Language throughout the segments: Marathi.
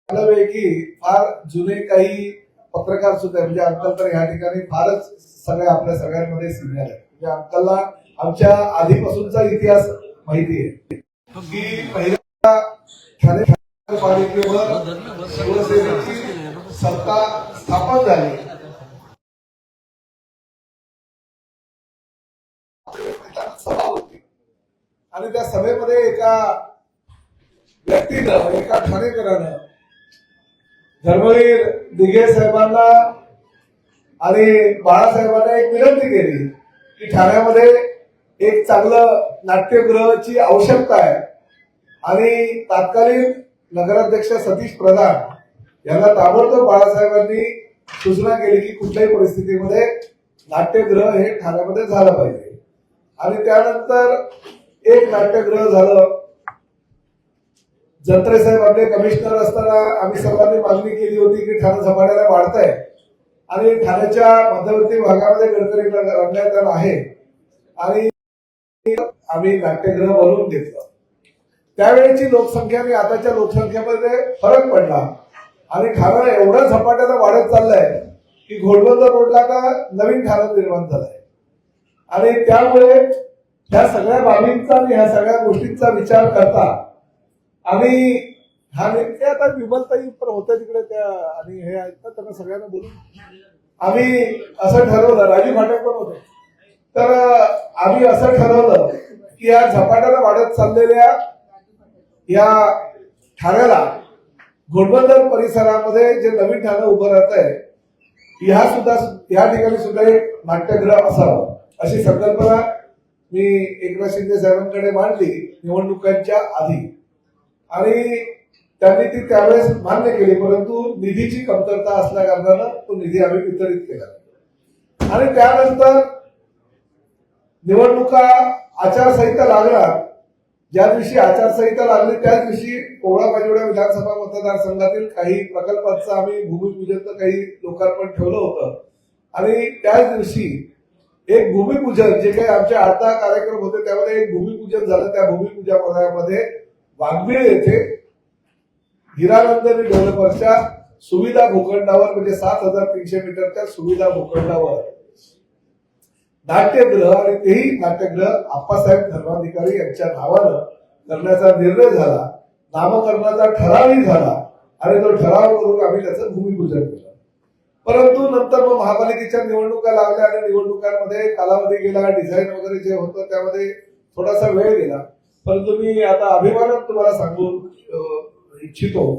की फार जुने काही पत्रकार सुद्धा म्हणजे अंकल तर या ठिकाणी फारच सगळ्या आपल्या सगळ्यांमध्ये सिनियर आहे. म्हणजे अंकलला आमच्या आधीपासूनचा इतिहास माहिती आहे की पहिल्या ठाणे महानगरपालिकेवर शिवसेनेची सत्ता स्थापन झाली. सभा होती आणि त्या सभेमध्ये एका व्यक्तीनं एका ठाणेकरानं धर्मवीर दिघे साहेबांना आणि बाळासाहेबांना एक विनंती केली की ठाण्यामध्ये एक चांगलं नाट्यगृहाची आवश्यकता आहे आणि तात्कालीन नगराध्यक्ष सतीश प्रधान यांना ताबडतोब बाळासाहेबांनी सूचना केली की कुठल्याही परिस्थितीमध्ये नाट्यगृह हे ठाण्यामध्ये झालं पाहिजे. आणि त्यानंतर एक नाट्यगृह झालं. जत्रे साहेब आपले कमिशनर असताना आम्ही सर्वांनी मागणी केली होती की ठाणे झपाट्याने वाढतंय आणि ठाण्याच्या मध्यवर्ती भागामध्ये गडकरी रंगायतदार आहे आणि आम्ही नाट्यगृह बनवून घेतलं. त्यावेळेची लोकसंख्या आणि आताच्या लोकसंख्येमध्ये फरक पडला आणि ठाणं एवढं झपाट्याने वाढत चाललंय की घोडबंदर रोडला आता नवीन ठाणं निर्माण झालंय. आणि त्यामुळे ह्या सगळ्या बाबींचा आणि ह्या सगळ्या गोष्टींचा विचार करता आणि हा नेमके आता विमलताई पण होत्या तिकडे त्या आणि हे ऐकतात त्यांना सगळ्यांना बोलून आम्ही असं ठरवलं, राजू फाटक पण होते, तर आम्ही असं ठरवलं की या झपाट्याला वाढत चाललेल्या या ठाण्याला घोडबंदर परिसरामध्ये जे नवीन ठाणं उभं राहत आहे या ठिकाणी सुद्धा एक नाट्यगृह असावं अशी संकल्पना मी एकनाथ शिंदे साहेबांकडे मांडली निवडणुकांच्या आधी आणि त्यांनी ती त्यावेळेस मान्य केली. परंतु निधीची कमतरता असल्या कारणानं तो निधी आम्ही वितरित केला आणि त्यानंतर निवडणुका आचारसंहिता लागणार. ज्या दिवशी आचारसंहिता लागली त्याच दिवशी कोवळा पाचोळा विधानसभा मतदारसंघातील काही प्रकल्पांचं आम्ही भूमिपूजनचं काही लोकार्पण ठेवलं होतं आणि त्याच दिवशी एक भूमिपूजन जे काही आमचे 8 कार्यक्रम होते त्यामध्ये एक भूमिपूजन झालं. त्या भूमिपूजनामध्ये वाघबीळ येथे हिरानंदनी डेव्हलपर्सच्या सुविधा भूखंडावर म्हणजे 7,300 मीटरच्या सुविधा भूखंडावर नाट्यगृह आणि तेही नाट्यगृह आप्पासाहेब धर्माधिकारी यांच्या नावानं करण्याचा निर्णय झाला. नामकरणाचा ठरावही झाला आणि तो ठराव करून आम्ही त्याचं भूमिपूजन केलं. परंतु नंतर मग महापालिकेच्या निवडणुका लागल्या आणि निवडणुकांमध्ये कालावधी गेला, डिझाईन वगैरे जे होतं त्यामध्ये थोडासा वेळ गेला. परंतु मी आता अभिमानात तुम्हाला सांगू इच्छितो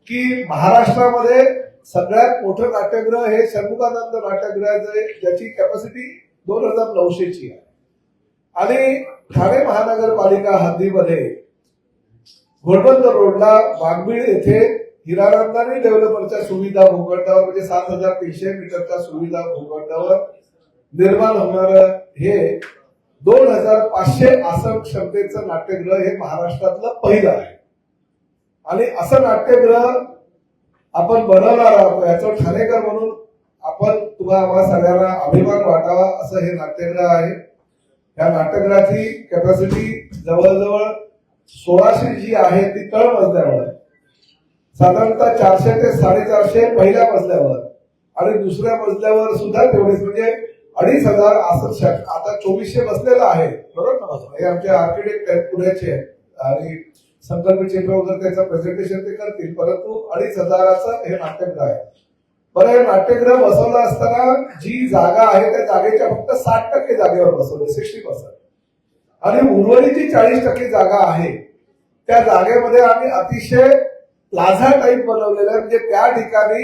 की महाराष्ट्रामध्ये सगळ्यात मोठं नाट्यगृह हे षण्मुखानंद नाट्यगृहाचं ज्याची कॅपॅसिटी 2,900 ची आहे आणि ठाणे महानगरपालिका हद्दीमध्ये घोडबंदर रोडला वाघबीळ येथे हिरानंदानी डेव्हलपरच्या सुविधा भूखंडावर म्हणजे 7,300 मीटरच्या सुविधा भूखंडावर निर्माण होणार हे 2,500 आसन क्षमतेचं नाट्यगृह हे महाराष्ट्रातलं पहिलं आहे आणि असं नाट्यगृह आपण बनवणार आहोत. याचं ठाणेकर म्हणून आपण आम्हाला सगळ्यांना अभिमान वाटावा असं हे नाट्यगृह आहे. या नाट्यगृहाची कॅपॅसिटी जवळजवळ 1,600 जी आहे ती तळ मजल्यावर, साधारणतः 400 ते 450 पहिल्या मजल्यावर आणि दुसऱ्या मजल्यावर सुद्धा तेवढेच म्हणजे 2,500 आसन. आता 2,400 बसलेला आहे बरोबर ना. हे आमचे आर्किटेक्ट आहेत पुण्याचे आणि संकल्प चित्र वगैरे त्याचं प्रेझेंटेशन ते करतील. परंतु 2,500चं हे नाट्यगृह आहे. बरं, हे नाट्यगृह बसवलं असताना जी जागा आहे त्या जागेच्या फक्त 60% जागेवर बसवलं 60% आणि उर्वरित जी 40% जागा आहे त्या जागेमध्ये आम्ही अतिशय प्लाझा टाईप बनवलेलं आहे. म्हणजे त्या ठिकाणी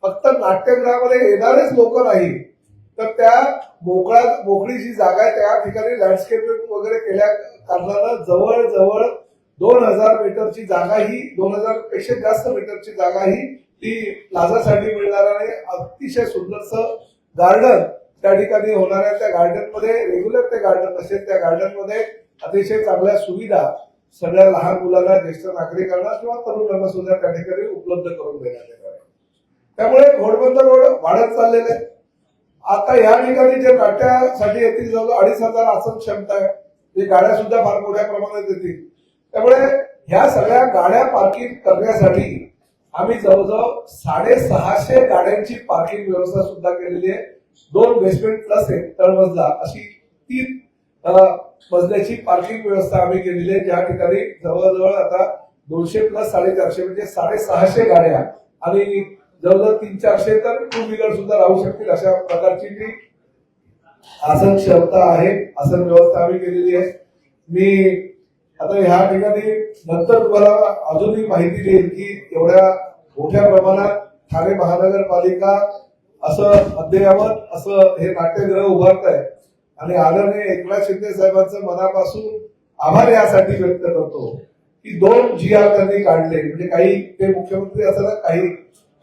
फक्त नाट्यगृहामध्ये येणारेच लोक नाही तर त्या मोकळी जी जागा आहे त्या ठिकाणी लँडस्केपिंग वगैरे केल्या कारणानं जवळजवळ 2,000 मीटरची जागा ही 2,000 पेक्षा जास्त मीटरची जागा ही ती प्लाझासाठी मिळणार आणि अतिशय सुंदरसं गार्डन त्या ठिकाणी होणार आहे. त्या गार्डनमध्ये रेग्युलर ते गार्डन असेल, त्या गार्डनमध्ये अतिशय चांगल्या सुविधा सगळ्या लहान मुलांना, ज्येष्ठ नागरिकांना किंवा तरुणांना सुद्धा त्या ठिकाणी उपलब्ध करून देण्यात येणार आहे. त्यामुळे घोडबंदर रोड वाढत चाललेले आहे. आता या ठिकाणी जे नाट्यासाठी येतील जवळ 2,500 आसन क्षमता आहे. ही गाड्या सुद्धा फार मोठ्या प्रमाणात येतील. त्यामुळे ह्या सगळ्या गाड्या पार्किंग करण्यासाठी आम्ही जवळजवळ 650 गाड्यांची पार्किंग व्यवस्था सुद्धा केलेली आहे. 2 बेसमेंट प्लस एक तळमजला अशी 3 मजल्याची पार्किंग व्यवस्था आम्ही केलेली आहे, ज्या ठिकाणी जवळजवळ आता 200 प्लस 450 म्हणजे 650 गाड्या आणि जवळजवळ 300-400 तर टू व्हीलर सुद्धा राहू शकतील अशा प्रकारची ती आसन क्षमता आहे. आसन व्यवस्था आम्ही केलेली आहे. मी आता ह्या ठिकाणी नंतर तुम्हाला अजूनही माहिती देईल की एवढ्या मोठ्या प्रमाणात ठाणे महानगरपालिका असं अद्ययावत असं हे नाट्यगृह उभारत आहे आणि आदरणीय एकनाथ शिंदे साहेबांचं मनापासून आभार यासाठी व्यक्त करतो की 2 GR त्यांनी काढले. म्हणजे काही ते मुख्यमंत्री असताना काही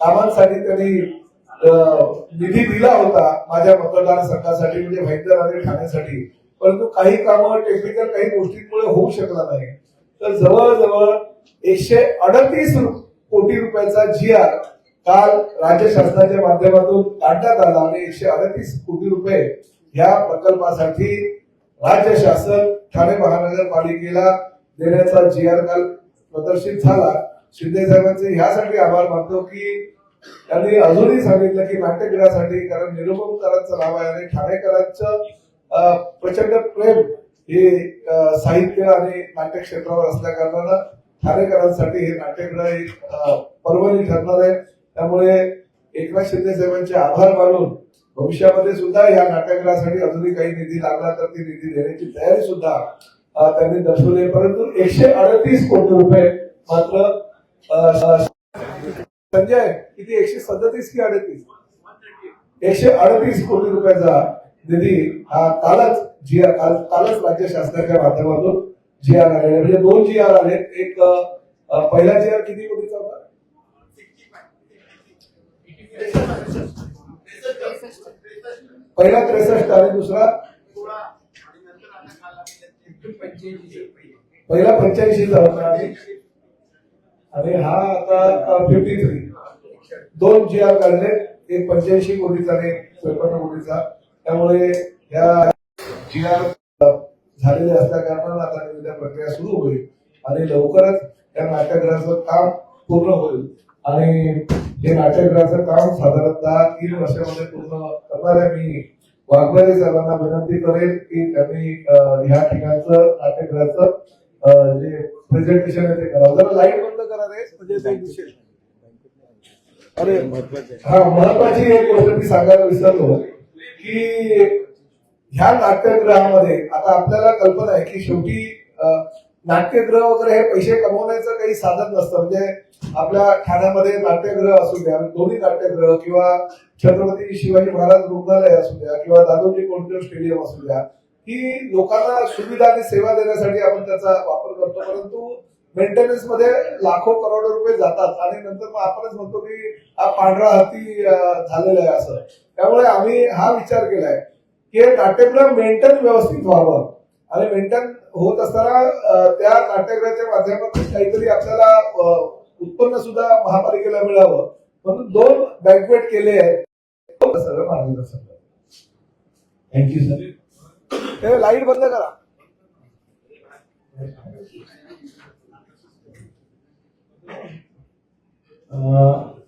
कामांसाठी त्यांनी निधी दिला होता माझ्या मतदारसंघासाठी म्हणजे भाईंदर आणि ठाण्यासाठी, परंतु काही कामं टेक्निकल काही गोष्टींमुळे होऊ शकला नाही. तर जवळजवळ 138 कोटी रुपयाचा GR काल राज्य शासनाच्या माध्यमातून काढण्यात आला आणि 138 कोटी रुपये या प्रकल्पासाठी राज्य शासन ठाणे महानगरपालिकेला देण्याचा GR काल प्रदर्शित झाला. शिंदे साहेबांचे ह्यासाठी आभार मानतो की त्यांनी अजूनही सांगितलं की नाट्यगृहासाठी, कारण निरुपमकरांचं नाव आहे आणि ठाणेकरांचं प्रचंड प्रेम हे साहित्य आणि नाट्य क्षेत्रावर असल्या कारणानं ठाणेकरांसाठी हे नाट्यगृह एक पर्वणी ठरणार आहे. त्यामुळे एकनाथ शिंदे साहेबांचे आभार मानून भविष्यामध्ये सुद्धा या नाट्यगृहासाठी अजूनही काही निधी लागला तर ती निधी देण्याची तयारी सुद्धा त्यांनी दर्शवली. परंतु 138 कोटी रुपये मात्र संजय किती 137 की 38 138 कोटी रुपयाचा निधी हा कालच राज्य शासनाच्या माध्यमातून GR आलेला, म्हणजे 2 GR आले. एक पहिला GR किती कोटीचा होता? पहिला 63 आणि दुसरा पहिला 85चा होता आणि हा आता 53. 2 GR काढले, एक 85 कोटीचा आणि 53 कोटीचा. त्यामुळे या GR झालेले असल्या कारणानं आता निविदा प्रक्रिया सुरू होईल आणि लवकरच या नाट्यगृहाचं काम पूर्ण होईल आणि हे नाट्यगृहाचं काम साधारणतः 3 वर्षामध्ये पूर्ण करणार आहे. मी वाघमारे साहेबांना विनंती करेन की त्यांनी ह्या ठिकाणचं नाट्यगृहाचं जे प्रेझेंटेशन आहे ते करावं. जरा लाईट बंद करा रे, म्हणजे ते दिसेल. अरे महत्वाची एक गोष्ट मी सांगायला विसरलो की ह्या नाट्यगृहामध्ये आता आपल्याला कल्पना आहे की शेवटी नाट्यगृह वगैरे हे पैसे कमवण्याचं काही साधन नसतं. म्हणजे आपल्या ठाण्यामध्ये नाट्यगृह असू द्या, दोन्ही नाट्यगृह किंवा छत्रपती शिवाजी महाराज रुग्णालय असू द्या किंवा दादोजी कोंडदेव स्टेडियम असू द्या, ही लोकांना सुविधा आणि सेवा देण्यासाठी आपण त्याचा वापर करतो. परंतु मेंटेनन्स मध्ये लाखो करोडो रुपये जातात आणि नंतर मग आपणच म्हणतो की हा पांढरा हाती झालेला आहे असं. त्यामुळे आम्ही हा विचार केलाय की नाट्यगृह मेंटेन व्यवस्थित व्हावं आणि मेंटेन होत असताना त्या नाट्यगृहाच्या माध्यमातून काहीतरी आपल्याला उत्पन्न सुद्धा महापालिकेला मिळावं म्हणून 2 बँकवेट केले आहेत. सगळं मार्गदर्शन. Thank you sir. लाईट बंद करा.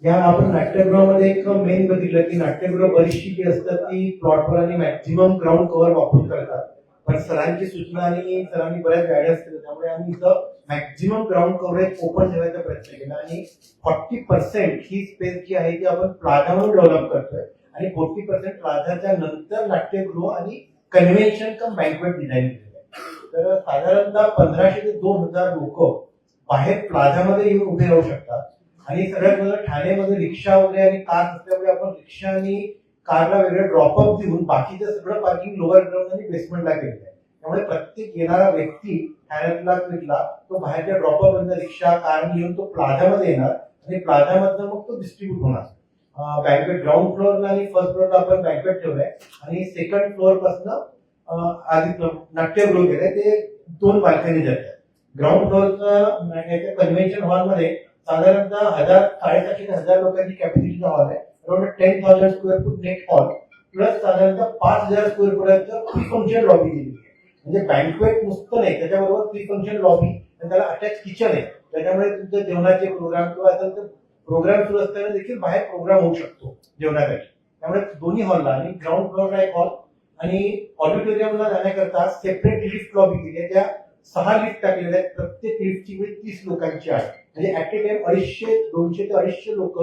या आपण नाट्यगृहामध्ये एक मेन बघितलं की नाट्यगृह बरीचशी जी असतात ती प्लॉटवर आणि मॅक्झिमम ग्राउंड कव्हर वापरून करतात. पण सरांची सूचना आणि सरांनी बऱ्याच गाड्या असतील त्यामुळे आम्ही इथं मॅक्झिमम ग्राउंड कव्हरेज ओपन ठेवायचा प्रयत्न केला आणि 40% ही स्पेस जी आहे ती आपण प्लाझावर डेव्हलप करतोय आणि 40% प्लाझाच्या नंतर नाट्यगृह आणि कन्व्हेन्शन कम बँकवेट डिझाईन केलेलं आहे. तर साधारणतः 1500 ते 2000 लोक बाहेर प्लाझामध्ये येऊन उभे राहू शकतात. आणि सगळ्यात महत्त्वाचं ठाण्यामध्ये रिक्षा वगैरे आणि कार असल्यामुळे आपण रिक्षा आणि कारला वेगळं ड्रॉपअप देऊन बाकीचं सगळं पार्किंग लोअर ग्राउंड आणि बेसमेंटला केलेलं आहे. त्यामुळे प्रत्येक येणारा व्यक्ती ठाण्यातला फिरला तो बाहेरच्या ड्रॉपअप मधून रिक्षा कार घेऊन तो प्लाझामध्ये येणार आणि प्लाझामधनं मग तो डिस्ट्रीब्यूट होणार. बँकवेट ग्राउंड फ्लोअरला आणि फर्स्ट फ्लोअरला आपण बँकवेट ठेवलंय आणि सेकंड फ्लोअर पासून आधी नाट्यगृह केलंय ते 2 बाल्कनी जातात. ग्राउंड फ्लोअरचा कन्व्हेन्शन हॉलमध्ये साधारणतः 750 ते 1000 लोकांची कॅपॅसिटीचा हॉल आहे. Around 10,000 square foot net hall plus साधारणतः 5000 स्क्वेअर फुटाचं प्री फंक्शन लॉबी दिलेली आहे. म्हणजे बँकवेट नुसतं नाही त्याच्याबरोबर प्री फंक्शन लॉबी आणि त्याला अटॅच किचन आहे. त्याच्यामुळे तुमचे जेवणाचे प्रोग्राम किंवा असेल तर प्रोग्राम सुरू असताना देखील बाहेर प्रोग्राम होऊ शकतो जेवणासाठी. त्यामुळे दोन्ही हॉलला आणि ग्राउंड फ्लोअरला एक हॉल आणि ऑडिटोरियमला जाण्याकरता सेपरेट लिफ्ट लॉबी केली आहे. त्या 6 लिफ्ट टाकलेल्या आहेत. प्रत्येक लिफ्टची वेळ 30 लोकांची आहे. म्हणजे ऍट ए टाइम 200 ते 250 लोक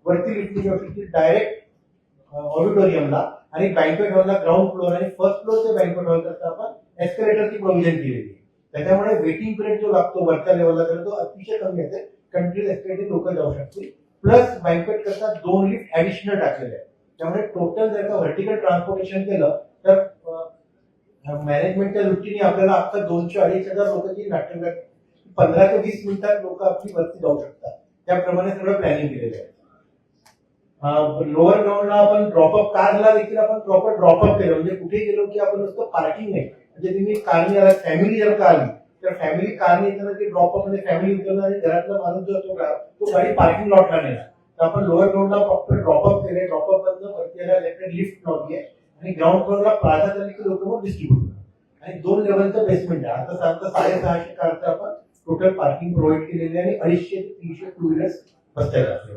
वरती लिफ्टने जाऊ शकतील डायरेक्ट ऑडिटोरियमला. आणि बँक्वेट हॉलला ग्राउंड फ्लोअर आणि फर्स्ट फ्लोअर ते बँक्वेट हॉल करता आपण एस्केलेटरची प्रोव्हिजन केलेली आहे. त्याच्यामुळे वेटिंग पिरियड जो लागतो वरच्या लेवलला तर तो अतिशय कमी असेल. कंटिन्यू एस्केलेटर लोक जाऊ शकतील. प्लस बँक्वेट करता 2 लिफ्ट ऍडिशनल टाकलेले आहेत. त्यामुळे टोटल जर का व्हर्टिकल ट्रान्सपोर्टेशन केलं तर मॅनेजमेंटच्या दृष्टीने आपल्याला आता 200-2,500 लोकांची नाट्यगृह 15 ते 20 मिनिटात लोक आपली वरती जाऊ शकतात. त्याप्रमाणे सगळं प्लॅनिंग केलेलं आहे. लोअर ग्राउंडला आपण ड्रॉपअप कारला देखील आपण प्रॉपर ड्रॉपअप केलं. म्हणजे कुठे गेलो की आपण नुसतं पार्किंग नाही. म्हणजे तुम्ही कारने आला, फॅमिली जर का आली तर फॅमिली कारने येताना ते ड्रॉपअप मध्ये फॅमिली उतरणार आणि घरातला माणूस जो असतो तो गाडी पार्किंग लॉटला नेला. तर आपण लोअर ग्राउंडला प्रॉपर ड्रॉपअप केले. ड्रॉपअप मधनं वरती लिफ्ट लॉबी आहे आणि ग्राउंड फ्लोअरला प्लाझा झाली की लोक मग डिस्ट्रीब्युट आणि 2 लेवलचं बेसमेंट आहे. आता सांगता 650 कारचं आपण टोटल पार्किंग प्रोव्हाइड केलेली आहे आणि 250 ते 300 टू व्हीलर्स बसतात.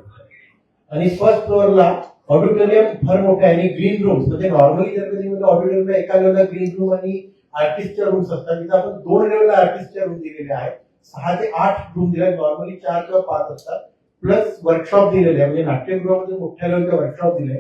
आणि फर्स्ट फ्लोअरला ऑडिटोरियम फार मोठं आहे आणि ग्रीन रूम्स म्हणजे नॉर्मली जर कधी ऑडिटोरियमला एका लेवलला ग्रीन रूम आणि आर्टिस्टच्या रूम्स असतात. तिथे आपण 2 लेवलला आर्टिस्टच्या रूम दिलेल्या आहेत. 6 ते 8 रूम दिल्या. नॉर्मली 4 किंवा 5 असतात. प्लस वर्कशॉप दिलेले आहे. म्हणजे नाट्यगृहामध्ये मोठ्या लेवलचे वर्कशॉप दिले.